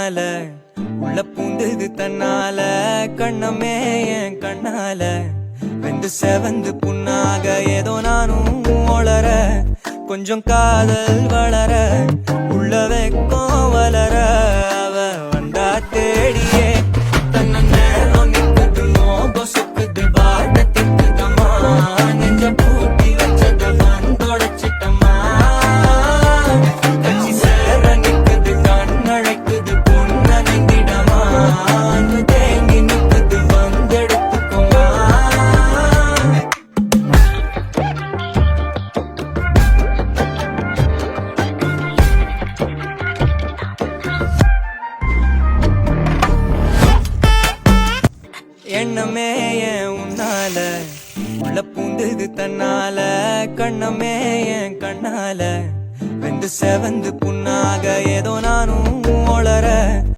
முன்னால உள்ள பூந்தது தன்னால கண்ணமே என் கண்ணால வெந்து செவந்து புண்ணாக ஏதோ நானும் ஒளர கொஞ்சம் காதல் வளர உள்ள வெக்கம் வளர அவ வந்தா தேடியே தன்ன நேரம் நிற்குது மோகம் சுக்குது வாட்ட திக்குதம்மா நெஞ்ச பூட்டி வச்சத வந்தொடைச்சிட்டம்மா கட்சி சேர நிற்குது கண்ணழைக்குது பொண்ண நெங்கிடமா அன்பு தேங்கி நிற்குது வந்தெடுத்துக்கோமா எண்ணமே என் உன்னால உள்ள பூந்தது தன்னால கண்ணமே என் கண்ணால வெந்து செவந்து புண்ணாக ஏதோ நானும்